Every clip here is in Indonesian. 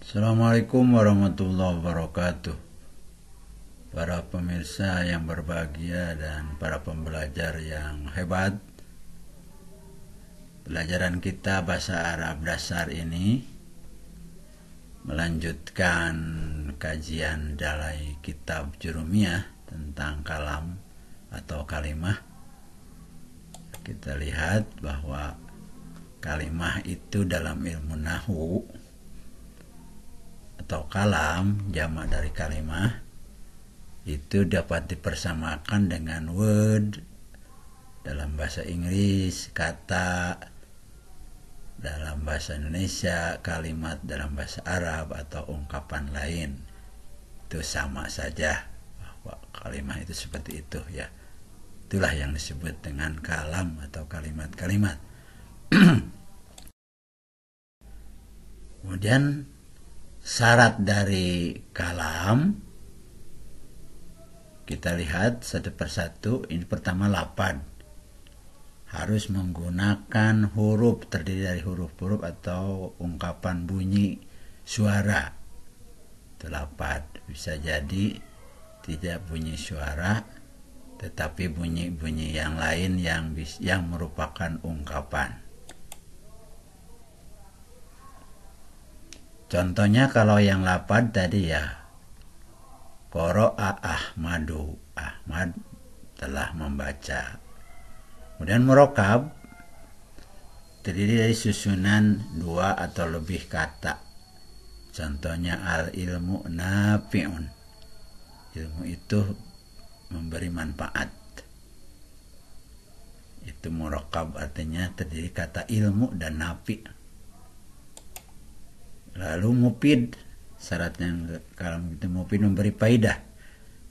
Assalamualaikum warahmatullahi wabarakatuh. Para pemirsa yang berbahagia dan para pembelajar yang hebat. Pelajaran kita bahasa Arab dasar ini melanjutkan kajian dari kitab Jurumiyah tentang kalam atau kalimah. Kita lihat bahwa kalimah itu dalam ilmu nahwu atau kalam, jamak dari kalimah, itu dapat dipersamakan dengan word dalam bahasa Inggris, kata dalam bahasa Indonesia, kalimat dalam bahasa Arab, atau ungkapan lain. Itu sama saja bahwa kalimah itu seperti itu ya. Itulah yang disebut dengan kalam atau kalimat-kalimat. Kemudian syarat dari kalam kita lihat satu persatu. Ini pertama lapad, harus menggunakan huruf, terdiri dari huruf-huruf atau ungkapan bunyi suara. Itu lapad. Bisa jadi tidak bunyi suara tetapi bunyi-bunyi yang lain yang merupakan ungkapan. Contohnya kalau yang lapad tadi ya, qara'a Ahmadu, Ahmad telah membaca. Kemudian murokab terdiri dari susunan dua atau lebih kata. Contohnya al-ilmu nafi'un, ilmu itu memberi manfaat. Itu murokab, artinya terdiri kata ilmu dan nafi'. Lalu mufid, syaratnya kalau itu mufid memberi faidah,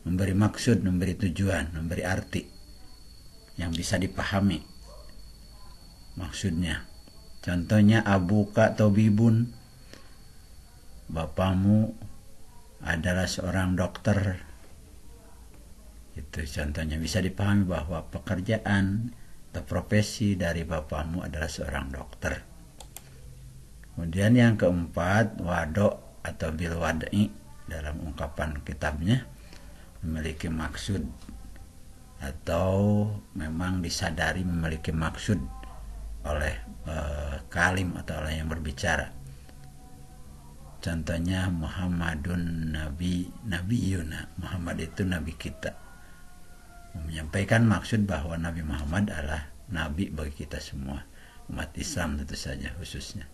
memberi maksud, memberi tujuan, memberi arti yang bisa dipahami maksudnya. Contohnya abuka tabibun, bapamu adalah seorang dokter. Itu contohnya, bisa dipahami bahwa pekerjaan atau profesi dari bapamu adalah seorang dokter. Kemudian yang keempat, wado atau bil wad'i, dalam ungkapan kitabnya memiliki maksud atau memang disadari memiliki maksud oleh kalim atau oleh yang berbicara. Contohnya Muhammadun nabiyuna, Muhammad itu nabi kita, menyampaikan maksud bahwa Nabi Muhammad adalah nabi bagi kita semua, umat Islam tentu saja khususnya.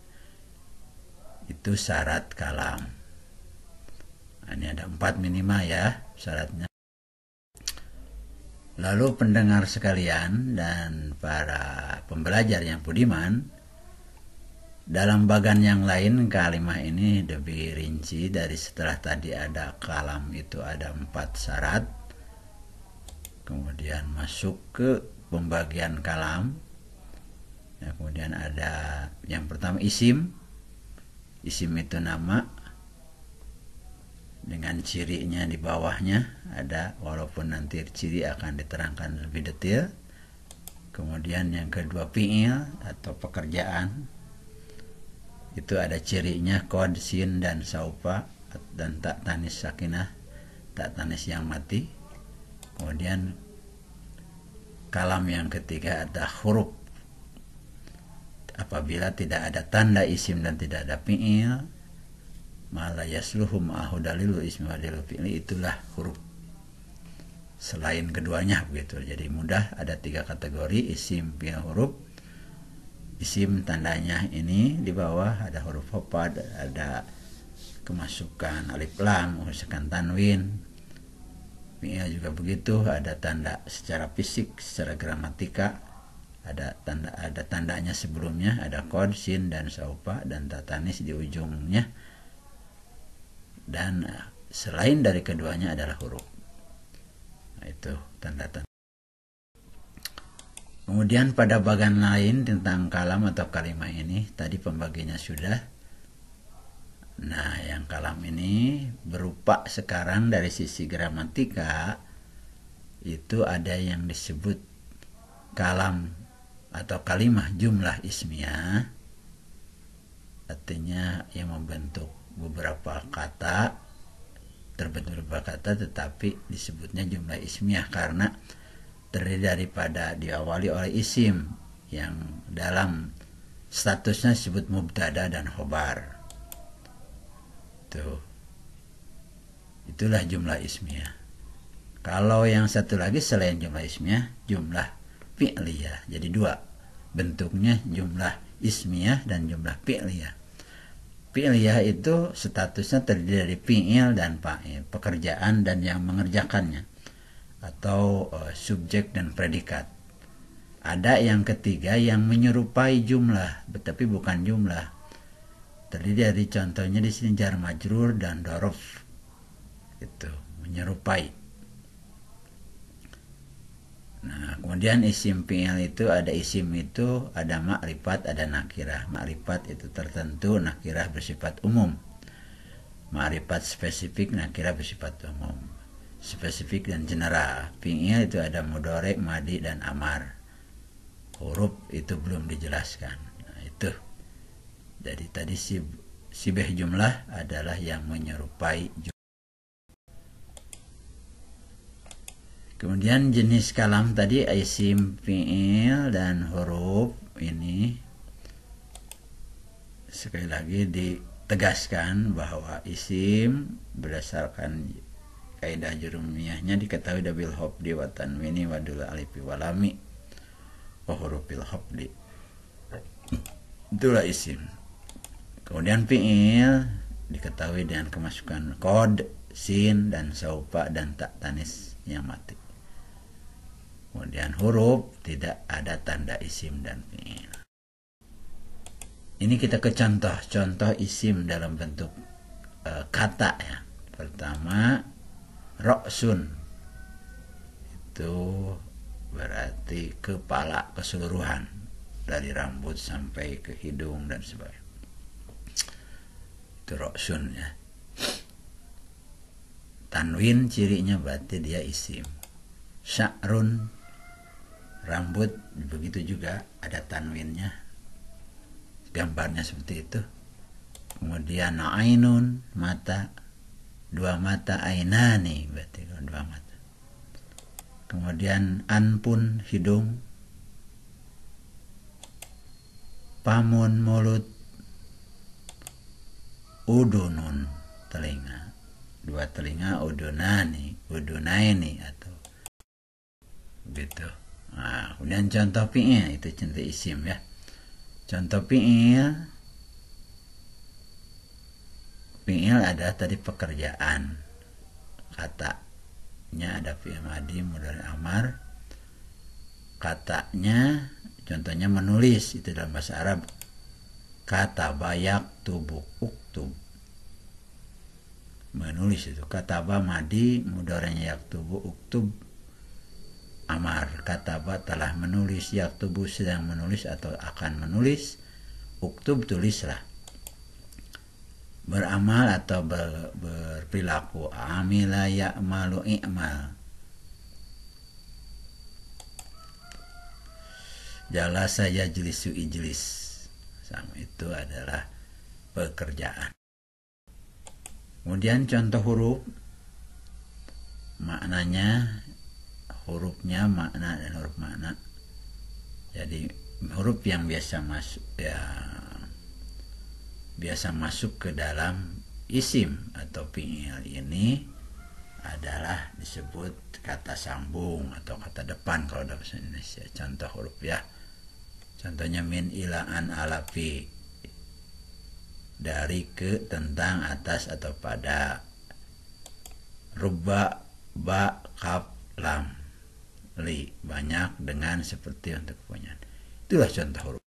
Itu syarat kalam. Ini ada 4 minimal ya syaratnya. Lalu pendengar sekalian dan para pembelajar yang budiman, dalam bagan yang lain kalimah ini lebih rinci dari setelah tadi ada kalam itu ada 4 syarat. Kemudian masuk ke pembagian kalam. Ya, kemudian ada yang pertama isim. Isim itu nama dengan cirinya di bawahnya ada, walaupun nanti ciri akan diterangkan lebih detail. Kemudian yang kedua fi'il atau pekerjaan, itu ada cirinya qad, sin, dan saufa, dan tak tanis sakinah, tak tanis yang mati. Kemudian kalam yang ketiga ada huruf. Apabila tidak ada tanda isim dan tidak ada fi'il, mala yasluhu ma'ahu dalilu ismi wa dalilu fi'li, itulah huruf. Selain keduanya begitu. Jadi mudah, ada 3 kategori, isim, fi'il, huruf. Isim tandanya ini di bawah ada huruf hofad, ada kemasukan alif lam, kemasukan tanwin. Fi'il juga begitu, ada tanda secara fisik, secara gramatika. Ada tandanya sebelumnya, ada qad, sin, dan saufa, dan tatanis di ujungnya. Dan selain dari keduanya adalah huruf. Nah, itu tanda-tanda. Kemudian pada bagian lain tentang kalam atau kalimah ini, tadi pembagiannya sudah. Nah, yang kalam ini berupa sekarang dari sisi gramatika, itu ada yang disebut kalam atau kalimah jumlah ismiyah, artinya yang membentuk beberapa kata, terbentuk beberapa kata, tetapi disebutnya jumlah ismiyah karena terdiri daripada diawali oleh isim yang dalam statusnya disebut mubtada dan khobar. Itulah jumlah ismiyah. Kalau yang satu lagi selain jumlah ismiyah, jumlah fi'liyah. Jadi dua bentuknya, jumlah ismiyah dan jumlah fi'liyah. Fi'liyah itu statusnya terdiri dari fi'il dan fa'il, pekerjaan dan yang mengerjakannya, atau subjek dan predikat. Ada yang ketiga yang menyerupai jumlah, tetapi bukan jumlah. Terdiri dari contohnya di sini jar majrur dan dzaraf. Itu menyerupai. Nah, kemudian isim fi'il itu ada isim itu ada makrifat, ada nakirah. Makrifat itu tertentu, nakirah bersifat umum. Makrifat spesifik, nakirah bersifat umum. Spesifik dan general. Fi'il itu ada mudhari, madi dan amar. Huruf itu belum dijelaskan. Nah, itu. Jadi tadi sibeh jumlah adalah yang menyerupai jumlah. Kemudian jenis kalam tadi isim, fi'il dan huruf ini sekali lagi ditegaskan bahwa isim berdasarkan kaidah jurumiyahnya diketahui bil hofdi wa tanwini wa dul alifi walami wa hurufil hofdi. Itulah isim. Kemudian fi'il diketahui dengan kemasukan kod, sin dan saupa dan tak tanis yang mati. Kemudian huruf tidak ada tanda isim dan fi'il. Ini kita ke contoh isim dalam bentuk kata ya. Pertama, roksun. Itu berarti kepala keseluruhan, dari rambut sampai ke hidung dan sebagainya. Itu roksun ya. Tanwin cirinya berarti dia isim. Sya'run, rambut, begitu juga ada tanwinnya, gambarnya seperti itu. Kemudian ainun, mata, dua mata, ainani berarti dua mata. Kemudian anpun, hidung, pamun, mulut, udunun, telinga, dua telinga, udunani, udunaini atau gitu. Nah, kemudian contoh fi'il itu contoh isim ya. Contoh fi'il adalah tadi pekerjaan. Katanya ada fi'il madi, mudhari, amar. Katanya contohnya menulis, itu dalam bahasa Arab. Kataba yaktubu uktub. Menulis itu kataba madi, mudhari'nya yaktubu, uktub amar. Kataba telah menulis, yaktubu sedang menulis atau akan menulis, uktub tulislah. Beramal atau berperilaku, amila ya'malu i'mal. Jalasa yajlisu ijlis. Sama itu adalah pekerjaan. Kemudian contoh huruf, maknanya hurufnya makna dan huruf makna. Jadi huruf yang biasa masuk ke dalam isim atau fi'il ini adalah disebut kata sambung atau kata depan kalau dalam bahasa Indonesia. Contoh huruf ya. Contohnya min ila an ala fi, dari ke, tentang, atas atau pada. Rubba, ba, kaf, lam, li, banyak, dengan, seperti, untuk kepunyaan. Itulah contoh huruf.